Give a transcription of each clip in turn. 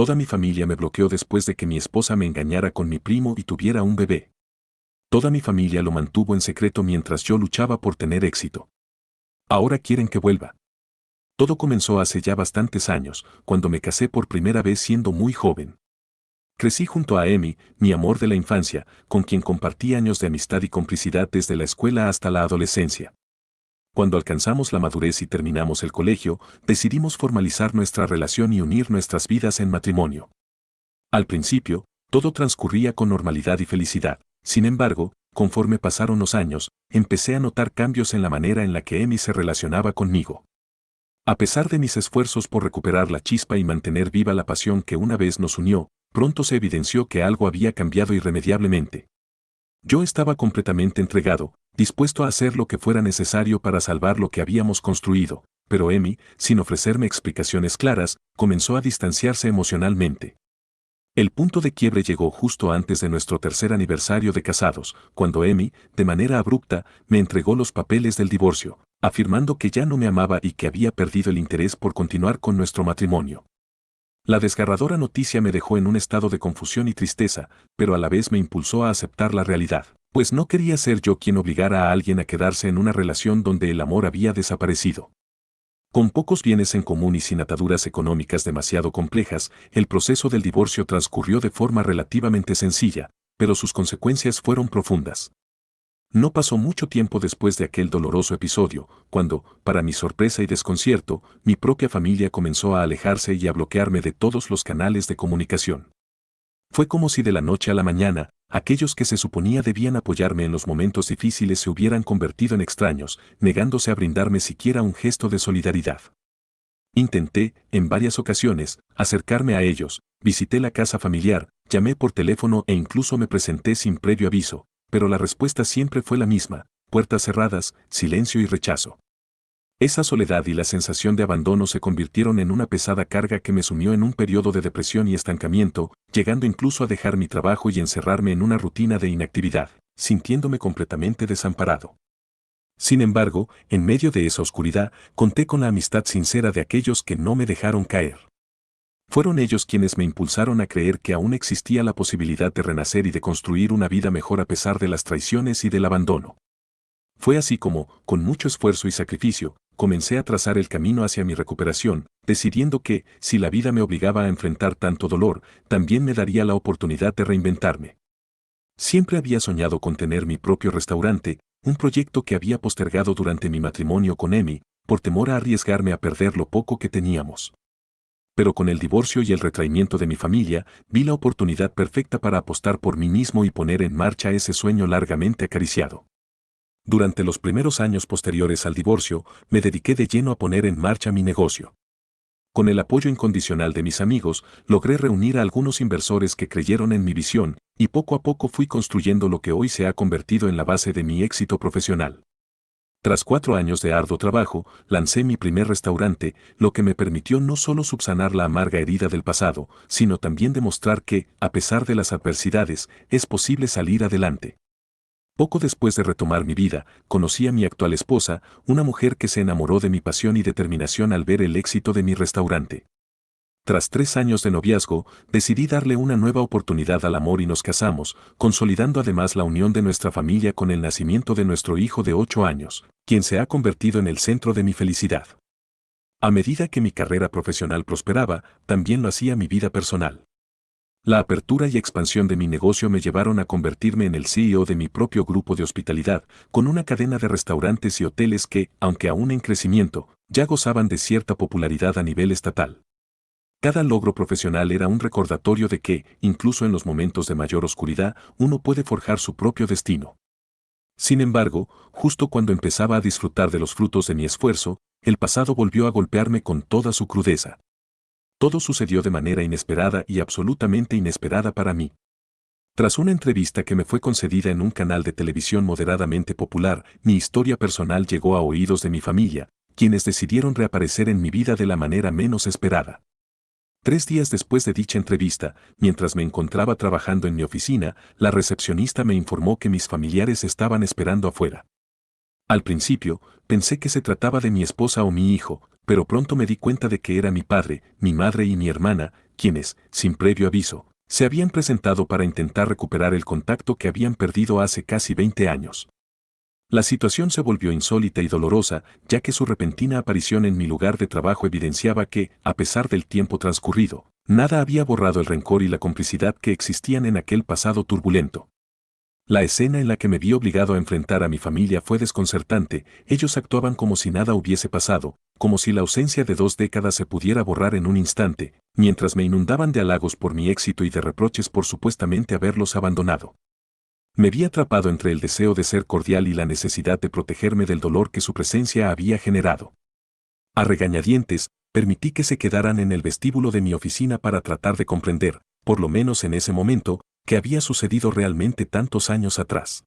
Toda mi familia me bloqueó después de que mi esposa me engañara con mi primo y tuviera un bebé. Toda mi familia lo mantuvo en secreto mientras yo luchaba por tener éxito. Ahora quieren que vuelva. Todo comenzó hace ya bastantes años, cuando me casé por primera vez siendo muy joven. Crecí junto a Emi, mi amor de la infancia, con quien compartí años de amistad y complicidad desde la escuela hasta la adolescencia. Cuando alcanzamos la madurez y terminamos el colegio, decidimos formalizar nuestra relación y unir nuestras vidas en matrimonio. Al principio, todo transcurría con normalidad y felicidad. Sin embargo, conforme pasaron los años, empecé a notar cambios en la manera en la que Emi se relacionaba conmigo. A pesar de mis esfuerzos por recuperar la chispa y mantener viva la pasión que una vez nos unió, pronto se evidenció que algo había cambiado irremediablemente. Yo estaba completamente entregado, dispuesto a hacer lo que fuera necesario para salvar lo que habíamos construido, pero Emi, sin ofrecerme explicaciones claras, comenzó a distanciarse emocionalmente. El punto de quiebre llegó justo antes de nuestro tercer aniversario de casados, cuando Emi, de manera abrupta, me entregó los papeles del divorcio, afirmando que ya no me amaba y que había perdido el interés por continuar con nuestro matrimonio. La desgarradora noticia me dejó en un estado de confusión y tristeza, pero a la vez me impulsó a aceptar la realidad, pues no quería ser yo quien obligara a alguien a quedarse en una relación donde el amor había desaparecido. Con pocos bienes en común y sin ataduras económicas demasiado complejas, el proceso del divorcio transcurrió de forma relativamente sencilla, pero sus consecuencias fueron profundas. No pasó mucho tiempo después de aquel doloroso episodio, cuando, para mi sorpresa y desconcierto, mi propia familia comenzó a alejarse y a bloquearme de todos los canales de comunicación. Fue como si de la noche a la mañana, aquellos que se suponía debían apoyarme en los momentos difíciles se hubieran convertido en extraños, negándose a brindarme siquiera un gesto de solidaridad. Intenté, en varias ocasiones, acercarme a ellos, visité la casa familiar, llamé por teléfono e incluso me presenté sin previo aviso, pero la respuesta siempre fue la misma: puertas cerradas, silencio y rechazo. Esa soledad y la sensación de abandono se convirtieron en una pesada carga que me sumió en un periodo de depresión y estancamiento, llegando incluso a dejar mi trabajo y encerrarme en una rutina de inactividad, sintiéndome completamente desamparado. Sin embargo, en medio de esa oscuridad, conté con la amistad sincera de aquellos que no me dejaron caer. Fueron ellos quienes me impulsaron a creer que aún existía la posibilidad de renacer y de construir una vida mejor a pesar de las traiciones y del abandono. Fue así como, con mucho esfuerzo y sacrificio, comencé a trazar el camino hacia mi recuperación, decidiendo que, si la vida me obligaba a enfrentar tanto dolor, también me daría la oportunidad de reinventarme. Siempre había soñado con tener mi propio restaurante, un proyecto que había postergado durante mi matrimonio con Emi, por temor a arriesgarme a perder lo poco que teníamos. Pero con el divorcio y el retraimiento de mi familia, vi la oportunidad perfecta para apostar por mí mismo y poner en marcha ese sueño largamente acariciado. Durante los primeros años posteriores al divorcio, me dediqué de lleno a poner en marcha mi negocio. Con el apoyo incondicional de mis amigos, logré reunir a algunos inversores que creyeron en mi visión, y poco a poco fui construyendo lo que hoy se ha convertido en la base de mi éxito profesional. Tras 4 años de arduo trabajo, lancé mi primer restaurante, lo que me permitió no solo subsanar la amarga herida del pasado, sino también demostrar que, a pesar de las adversidades, es posible salir adelante. Poco después de retomar mi vida, conocí a mi actual esposa, una mujer que se enamoró de mi pasión y determinación al ver el éxito de mi restaurante. Tras 3 años de noviazgo, decidí darle una nueva oportunidad al amor y nos casamos, consolidando además la unión de nuestra familia con el nacimiento de nuestro hijo de 8 años, quien se ha convertido en el centro de mi felicidad. A medida que mi carrera profesional prosperaba, también lo hacía mi vida personal. La apertura y expansión de mi negocio me llevaron a convertirme en el CEO de mi propio grupo de hospitalidad, con una cadena de restaurantes y hoteles que, aunque aún en crecimiento, ya gozaban de cierta popularidad a nivel estatal. Cada logro profesional era un recordatorio de que, incluso en los momentos de mayor oscuridad, uno puede forjar su propio destino. Sin embargo, justo cuando empezaba a disfrutar de los frutos de mi esfuerzo, el pasado volvió a golpearme con toda su crudeza. Todo sucedió de manera inesperada y absolutamente inesperada para mí. Tras una entrevista que me fue concedida en un canal de televisión moderadamente popular, mi historia personal llegó a oídos de mi familia, quienes decidieron reaparecer en mi vida de la manera menos esperada. 3 días después de dicha entrevista, mientras me encontraba trabajando en mi oficina, la recepcionista me informó que mis familiares estaban esperando afuera. Al principio, pensé que se trataba de mi esposa o mi hijo, pero pronto me di cuenta de que era mi padre, mi madre y mi hermana, quienes, sin previo aviso, se habían presentado para intentar recuperar el contacto que habían perdido hace casi 20 años. La situación se volvió insólita y dolorosa, ya que su repentina aparición en mi lugar de trabajo evidenciaba que, a pesar del tiempo transcurrido, nada había borrado el rencor y la complicidad que existían en aquel pasado turbulento. La escena en la que me vi obligado a enfrentar a mi familia fue desconcertante. Ellos actuaban como si nada hubiese pasado, como si la ausencia de 2 décadas se pudiera borrar en un instante, mientras me inundaban de halagos por mi éxito y de reproches por supuestamente haberlos abandonado. Me vi atrapado entre el deseo de ser cordial y la necesidad de protegerme del dolor que su presencia había generado. A regañadientes, permití que se quedaran en el vestíbulo de mi oficina para tratar de comprender, por lo menos en ese momento, qué había sucedido realmente tantos años atrás.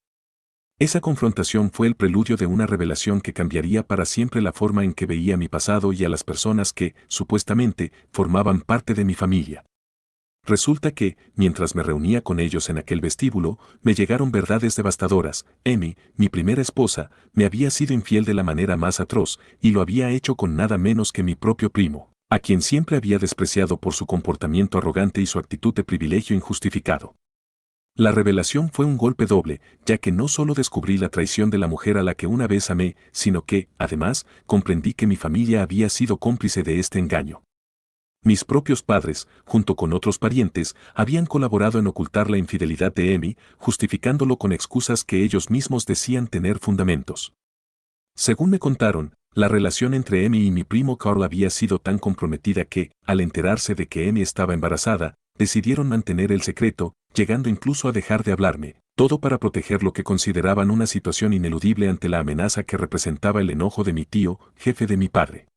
Esa confrontación fue el preludio de una revelación que cambiaría para siempre la forma en que veía mi pasado y a las personas que, supuestamente, formaban parte de mi familia. Resulta que, mientras me reunía con ellos en aquel vestíbulo, me llegaron verdades devastadoras. Amy, mi primera esposa, me había sido infiel de la manera más atroz, y lo había hecho con nada menos que mi propio primo, a quien siempre había despreciado por su comportamiento arrogante y su actitud de privilegio injustificado. La revelación fue un golpe doble, ya que no solo descubrí la traición de la mujer a la que una vez amé, sino que, además, comprendí que mi familia había sido cómplice de este engaño. Mis propios padres, junto con otros parientes, habían colaborado en ocultar la infidelidad de Amy, justificándolo con excusas que ellos mismos decían tener fundamentos. Según me contaron, la relación entre Amy y mi primo Carl había sido tan comprometida que, al enterarse de que Amy estaba embarazada, decidieron mantener el secreto, llegando incluso a dejar de hablarme, todo para proteger lo que consideraban una situación ineludible ante la amenaza que representaba el enojo de mi tío, jefe de mi padre.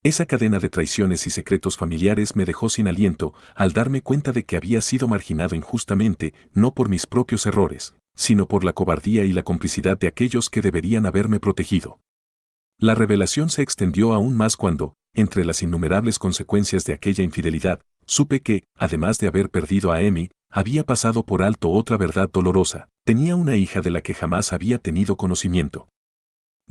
Esa cadena de traiciones y secretos familiares me dejó sin aliento al darme cuenta de que había sido marginado injustamente, no por mis propios errores, sino por la cobardía y la complicidad de aquellos que deberían haberme protegido. La revelación se extendió aún más cuando, entre las innumerables consecuencias de aquella infidelidad, supe que, además de haber perdido a Amy, había pasado por alto otra verdad dolorosa: tenía una hija de la que jamás había tenido conocimiento.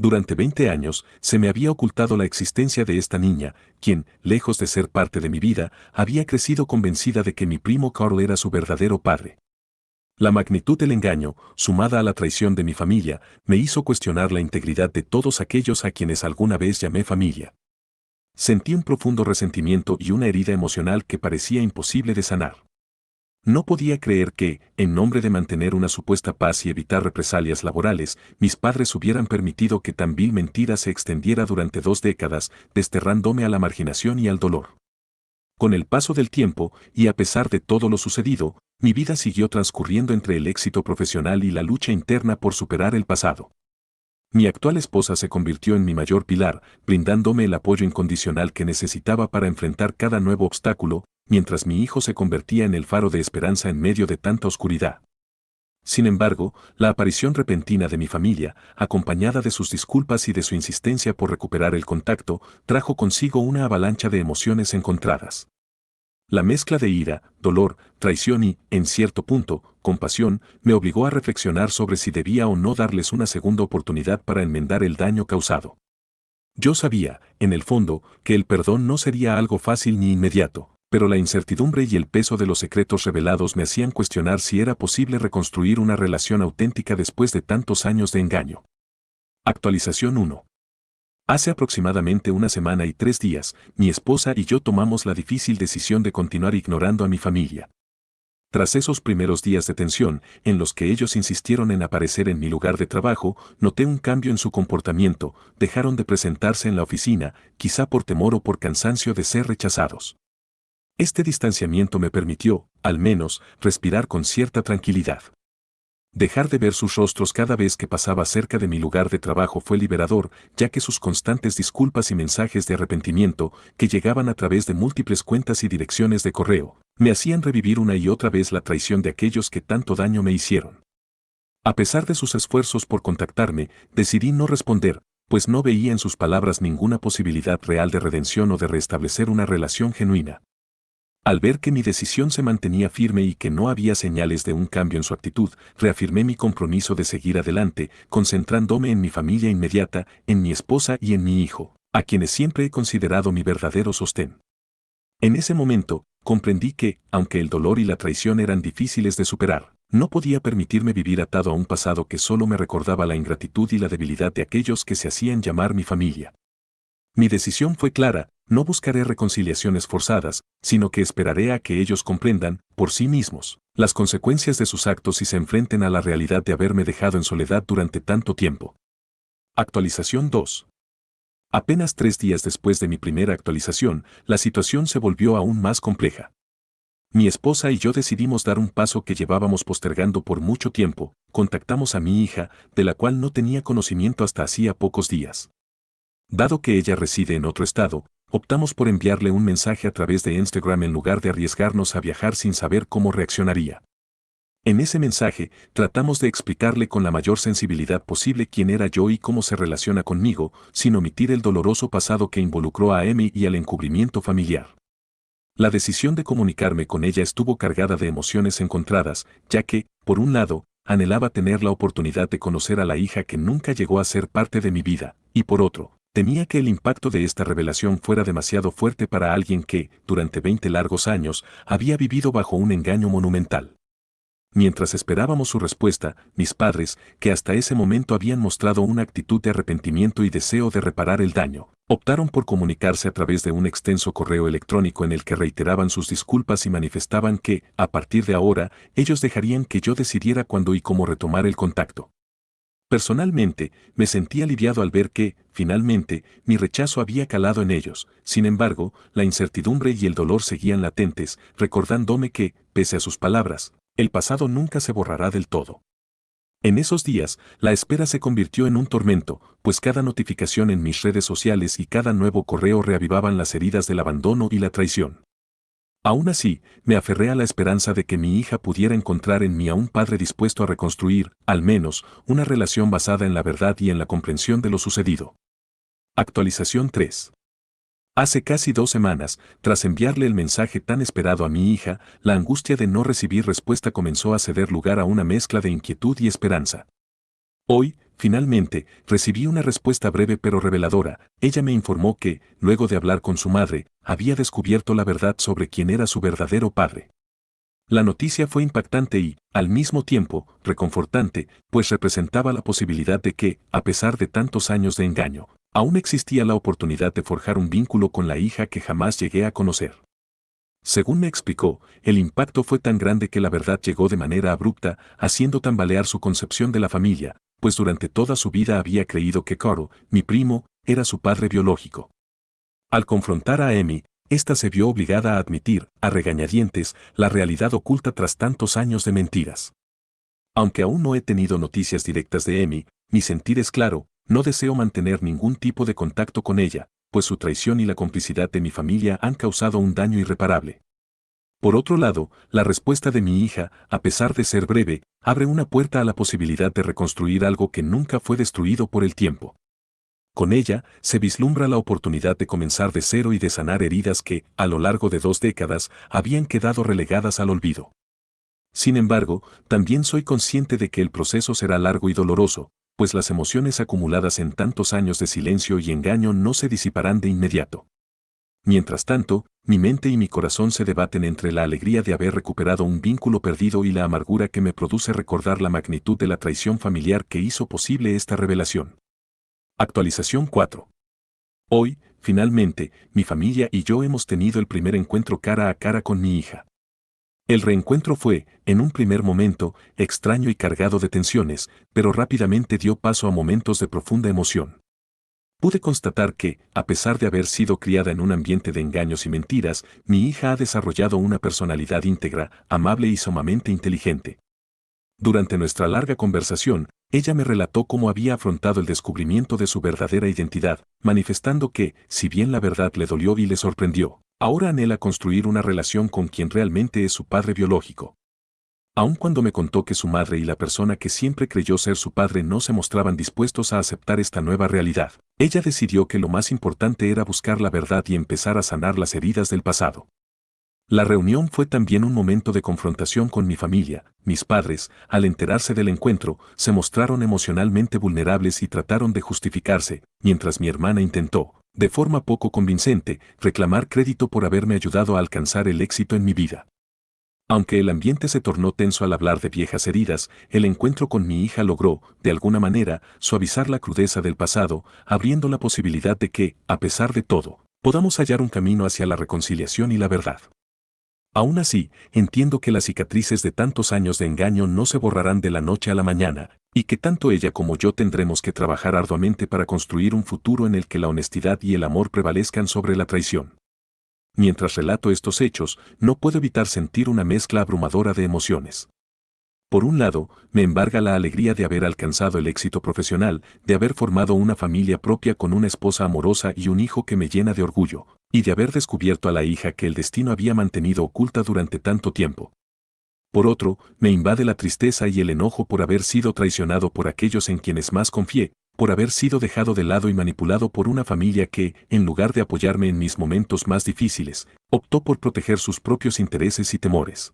Durante 20 años, se me había ocultado la existencia de esta niña, quien, lejos de ser parte de mi vida, había crecido convencida de que mi primo Carl era su verdadero padre. La magnitud del engaño, sumada a la traición de mi familia, me hizo cuestionar la integridad de todos aquellos a quienes alguna vez llamé familia. Sentí un profundo resentimiento y una herida emocional que parecía imposible de sanar. No podía creer que, en nombre de mantener una supuesta paz y evitar represalias laborales, mis padres hubieran permitido que tan vil mentira se extendiera durante 2 décadas, desterrándome a la marginación y al dolor. Con el paso del tiempo, y a pesar de todo lo sucedido, mi vida siguió transcurriendo entre el éxito profesional y la lucha interna por superar el pasado. Mi actual esposa se convirtió en mi mayor pilar, brindándome el apoyo incondicional que necesitaba para enfrentar cada nuevo obstáculo, mientras mi hijo se convertía en el faro de esperanza en medio de tanta oscuridad. Sin embargo, la aparición repentina de mi familia, acompañada de sus disculpas y de su insistencia por recuperar el contacto, trajo consigo una avalancha de emociones encontradas. La mezcla de ira, dolor, traición y, en cierto punto, compasión, me obligó a reflexionar sobre si debía o no darles una segunda oportunidad para enmendar el daño causado. Yo sabía, en el fondo, que el perdón no sería algo fácil ni inmediato, pero la incertidumbre y el peso de los secretos revelados me hacían cuestionar si era posible reconstruir una relación auténtica después de tantos años de engaño. Actualización 1. Hace aproximadamente una semana y 3 días, mi esposa y yo tomamos la difícil decisión de continuar ignorando a mi familia. Tras esos primeros días de tensión, en los que ellos insistieron en aparecer en mi lugar de trabajo, noté un cambio en su comportamiento. Dejaron de presentarse en la oficina, quizá por temor o por cansancio de ser rechazados. Este distanciamiento me permitió, al menos, respirar con cierta tranquilidad. Dejar de ver sus rostros cada vez que pasaba cerca de mi lugar de trabajo fue liberador, ya que sus constantes disculpas y mensajes de arrepentimiento, que llegaban a través de múltiples cuentas y direcciones de correo, me hacían revivir una y otra vez la traición de aquellos que tanto daño me hicieron. A pesar de sus esfuerzos por contactarme, decidí no responder, pues no veía en sus palabras ninguna posibilidad real de redención o de restablecer una relación genuina. Al ver que mi decisión se mantenía firme y que no había señales de un cambio en su actitud, reafirmé mi compromiso de seguir adelante, concentrándome en mi familia inmediata, en mi esposa y en mi hijo, a quienes siempre he considerado mi verdadero sostén. En ese momento, comprendí que, aunque el dolor y la traición eran difíciles de superar, no podía permitirme vivir atado a un pasado que solo me recordaba la ingratitud y la debilidad de aquellos que se hacían llamar mi familia. Mi decisión fue clara: no buscaré reconciliaciones forzadas, sino que esperaré a que ellos comprendan, por sí mismos, las consecuencias de sus actos y se enfrenten a la realidad de haberme dejado en soledad durante tanto tiempo. Actualización 2. Apenas 3 días después de mi primera actualización, la situación se volvió aún más compleja. Mi esposa y yo decidimos dar un paso que llevábamos postergando por mucho tiempo: contactamos a mi hija, de la cual no tenía conocimiento hasta hacía pocos días. Dado que ella reside en otro estado, optamos por enviarle un mensaje a través de Instagram en lugar de arriesgarnos a viajar sin saber cómo reaccionaría. En ese mensaje, tratamos de explicarle con la mayor sensibilidad posible quién era yo y cómo se relaciona conmigo, sin omitir el doloroso pasado que involucró a Emi y al encubrimiento familiar. La decisión de comunicarme con ella estuvo cargada de emociones encontradas, ya que, por un lado, anhelaba tener la oportunidad de conocer a la hija que nunca llegó a ser parte de mi vida, y por otro, temía que el impacto de esta revelación fuera demasiado fuerte para alguien que, durante 20 largos años, había vivido bajo un engaño monumental. Mientras esperábamos su respuesta, mis padres, que hasta ese momento habían mostrado una actitud de arrepentimiento y deseo de reparar el daño, optaron por comunicarse a través de un extenso correo electrónico en el que reiteraban sus disculpas y manifestaban que, a partir de ahora, ellos dejarían que yo decidiera cuándo y cómo retomar el contacto. Personalmente, me sentí aliviado al ver que, finalmente, mi rechazo había calado en ellos. Sin embargo, la incertidumbre y el dolor seguían latentes, recordándome que, pese a sus palabras, el pasado nunca se borrará del todo. En esos días, la espera se convirtió en un tormento, pues cada notificación en mis redes sociales y cada nuevo correo reavivaban las heridas del abandono y la traición. Aún así, me aferré a la esperanza de que mi hija pudiera encontrar en mí a un padre dispuesto a reconstruir, al menos, una relación basada en la verdad y en la comprensión de lo sucedido. Actualización 3. Hace casi 2 semanas, tras enviarle el mensaje tan esperado a mi hija, la angustia de no recibir respuesta comenzó a ceder lugar a una mezcla de inquietud y esperanza. Hoy, finalmente, recibí una respuesta breve pero reveladora. Ella me informó que, luego de hablar con su madre, había descubierto la verdad sobre quién era su verdadero padre. La noticia fue impactante y, al mismo tiempo, reconfortante, pues representaba la posibilidad de que, a pesar de tantos años de engaño, aún existía la oportunidad de forjar un vínculo con la hija que jamás llegué a conocer. Según me explicó, el impacto fue tan grande que la verdad llegó de manera abrupta, haciendo tambalear su concepción de la familia, pues durante toda su vida había creído que Coro, mi primo, era su padre biológico. Al confrontar a Emi, ésta se vio obligada a admitir, a regañadientes, la realidad oculta tras tantos años de mentiras. Aunque aún no he tenido noticias directas de Emi, mi sentir es claro: no deseo mantener ningún tipo de contacto con ella, pues su traición y la complicidad de mi familia han causado un daño irreparable. Por otro lado, la respuesta de mi hija, a pesar de ser breve, abre una puerta a la posibilidad de reconstruir algo que nunca fue destruido por el tiempo. Con ella, se vislumbra la oportunidad de comenzar de cero y de sanar heridas que, a lo largo de 2 décadas, habían quedado relegadas al olvido. Sin embargo, también soy consciente de que el proceso será largo y doloroso, pues las emociones acumuladas en tantos años de silencio y engaño no se disiparán de inmediato. Mientras tanto, mi mente y mi corazón se debaten entre la alegría de haber recuperado un vínculo perdido y la amargura que me produce recordar la magnitud de la traición familiar que hizo posible esta revelación. Actualización 4. Hoy, finalmente, mi familia y yo hemos tenido el primer encuentro cara a cara con mi hija. El reencuentro fue, en un primer momento, extraño y cargado de tensiones, pero rápidamente dio paso a momentos de profunda emoción. Pude constatar que, a pesar de haber sido criada en un ambiente de engaños y mentiras, mi hija ha desarrollado una personalidad íntegra, amable y sumamente inteligente. Durante nuestra larga conversación, ella me relató cómo había afrontado el descubrimiento de su verdadera identidad, manifestando que, si bien la verdad le dolió y le sorprendió, ahora anhela construir una relación con quien realmente es su padre biológico. Aun cuando me contó que su madre y la persona que siempre creyó ser su padre no se mostraban dispuestos a aceptar esta nueva realidad, ella decidió que lo más importante era buscar la verdad y empezar a sanar las heridas del pasado. La reunión fue también un momento de confrontación con mi familia. Mis padres, al enterarse del encuentro, se mostraron emocionalmente vulnerables y trataron de justificarse, mientras mi hermana intentó, de forma poco convincente, reclamar crédito por haberme ayudado a alcanzar el éxito en mi vida. Aunque el ambiente se tornó tenso al hablar de viejas heridas, el encuentro con mi hija logró, de alguna manera, suavizar la crudeza del pasado, abriendo la posibilidad de que, a pesar de todo, podamos hallar un camino hacia la reconciliación y la verdad. Aún así, entiendo que las cicatrices de tantos años de engaño no se borrarán de la noche a la mañana, y que tanto ella como yo tendremos que trabajar arduamente para construir un futuro en el que la honestidad y el amor prevalezcan sobre la traición. Mientras relato estos hechos, no puedo evitar sentir una mezcla abrumadora de emociones. Por un lado, me embarga la alegría de haber alcanzado el éxito profesional, de haber formado una familia propia con una esposa amorosa y un hijo que me llena de orgullo, y de haber descubierto a la hija que el destino había mantenido oculta durante tanto tiempo. Por otro, me invade la tristeza y el enojo por haber sido traicionado por aquellos en quienes más confié, por haber sido dejado de lado y manipulado por una familia que, en lugar de apoyarme en mis momentos más difíciles, optó por proteger sus propios intereses y temores.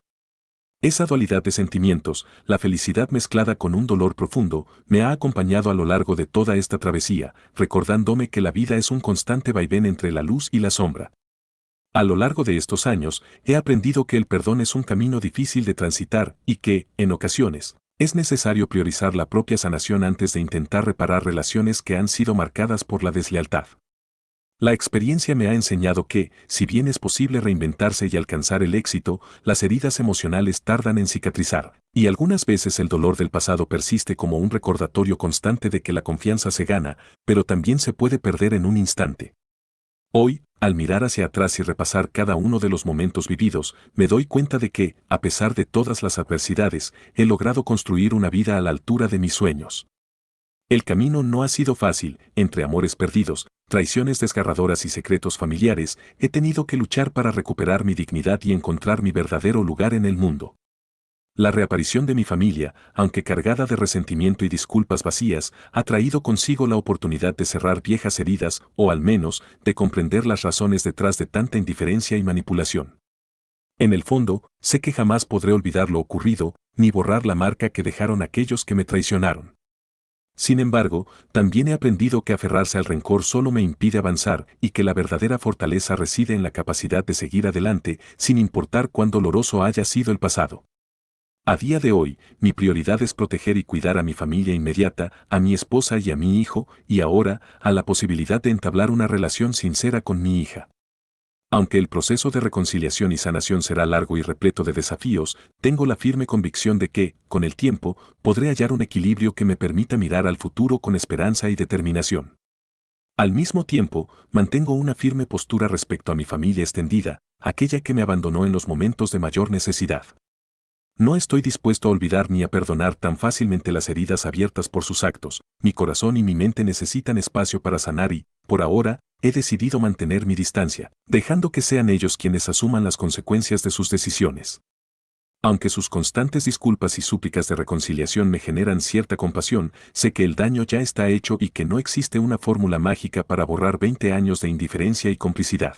Esa dualidad de sentimientos, la felicidad mezclada con un dolor profundo, me ha acompañado a lo largo de toda esta travesía, recordándome que la vida es un constante vaivén entre la luz y la sombra. A lo largo de estos años, he aprendido que el perdón es un camino difícil de transitar y que, en ocasiones, es necesario priorizar la propia sanación antes de intentar reparar relaciones que han sido marcadas por la deslealtad. La experiencia me ha enseñado que, si bien es posible reinventarse y alcanzar el éxito, las heridas emocionales tardan en cicatrizar, y algunas veces el dolor del pasado persiste como un recordatorio constante de que la confianza se gana, pero también se puede perder en un instante. Hoy, al mirar hacia atrás y repasar cada uno de los momentos vividos, me doy cuenta de que, a pesar de todas las adversidades, he logrado construir una vida a la altura de mis sueños. El camino no ha sido fácil, entre amores perdidos, traiciones desgarradoras y secretos familiares, he tenido que luchar para recuperar mi dignidad y encontrar mi verdadero lugar en el mundo. La reaparición de mi familia, aunque cargada de resentimiento y disculpas vacías, ha traído consigo la oportunidad de cerrar viejas heridas o al menos de comprender las razones detrás de tanta indiferencia y manipulación. En el fondo, sé que jamás podré olvidar lo ocurrido, ni borrar la marca que dejaron aquellos que me traicionaron. Sin embargo, también he aprendido que aferrarse al rencor solo me impide avanzar y que la verdadera fortaleza reside en la capacidad de seguir adelante sin importar cuán doloroso haya sido el pasado. A día de hoy, mi prioridad es proteger y cuidar a mi familia inmediata, a mi esposa y a mi hijo, y ahora, a la posibilidad de entablar una relación sincera con mi hija. Aunque el proceso de reconciliación y sanación será largo y repleto de desafíos, tengo la firme convicción de que, con el tiempo, podré hallar un equilibrio que me permita mirar al futuro con esperanza y determinación. Al mismo tiempo, mantengo una firme postura respecto a mi familia extendida, aquella que me abandonó en los momentos de mayor necesidad. No estoy dispuesto a olvidar ni a perdonar tan fácilmente las heridas abiertas por sus actos. Mi corazón y mi mente necesitan espacio para sanar y, por ahora, he decidido mantener mi distancia, dejando que sean ellos quienes asuman las consecuencias de sus decisiones. Aunque sus constantes disculpas y súplicas de reconciliación me generan cierta compasión, sé que el daño ya está hecho y que no existe una fórmula mágica para borrar 20 años de indiferencia y complicidad.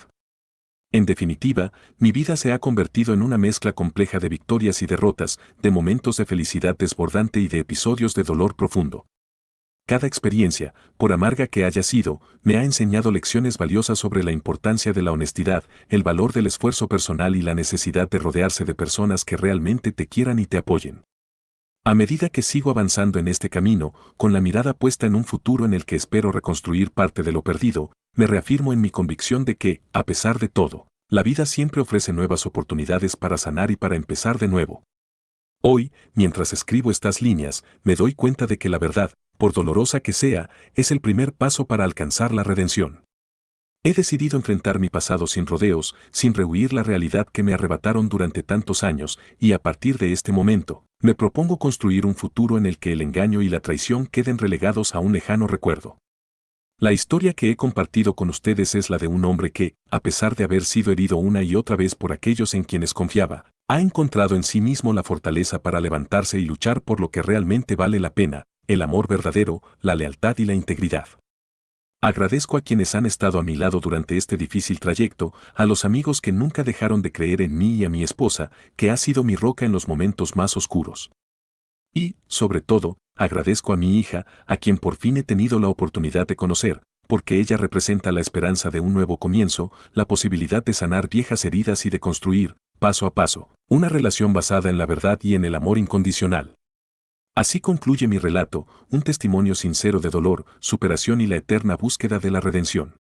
En definitiva, mi vida se ha convertido en una mezcla compleja de victorias y derrotas, de momentos de felicidad desbordante y de episodios de dolor profundo. Cada experiencia, por amarga que haya sido, me ha enseñado lecciones valiosas sobre la importancia de la honestidad, el valor del esfuerzo personal y la necesidad de rodearse de personas que realmente te quieran y te apoyen. A medida que sigo avanzando en este camino, con la mirada puesta en un futuro en el que espero reconstruir parte de lo perdido, me reafirmo en mi convicción de que, a pesar de todo, la vida siempre ofrece nuevas oportunidades para sanar y para empezar de nuevo. Hoy, mientras escribo estas líneas, me doy cuenta de que la verdad, por dolorosa que sea, es el primer paso para alcanzar la redención. He decidido enfrentar mi pasado sin rodeos, sin rehuir la realidad que me arrebataron durante tantos años, y a partir de este momento, me propongo construir un futuro en el que el engaño y la traición queden relegados a un lejano recuerdo. La historia que he compartido con ustedes es la de un hombre que, a pesar de haber sido herido una y otra vez por aquellos en quienes confiaba, ha encontrado en sí mismo la fortaleza para levantarse y luchar por lo que realmente vale la pena, el amor verdadero, la lealtad y la integridad. Agradezco a quienes han estado a mi lado durante este difícil trayecto, a los amigos que nunca dejaron de creer en mí y a mi esposa, que ha sido mi roca en los momentos más oscuros. Y, sobre todo, agradezco a mi hija, a quien por fin he tenido la oportunidad de conocer, porque ella representa la esperanza de un nuevo comienzo, la posibilidad de sanar viejas heridas y de construir, paso a paso, una relación basada en la verdad y en el amor incondicional. Así concluye mi relato, un testimonio sincero de dolor, superación y la eterna búsqueda de la redención.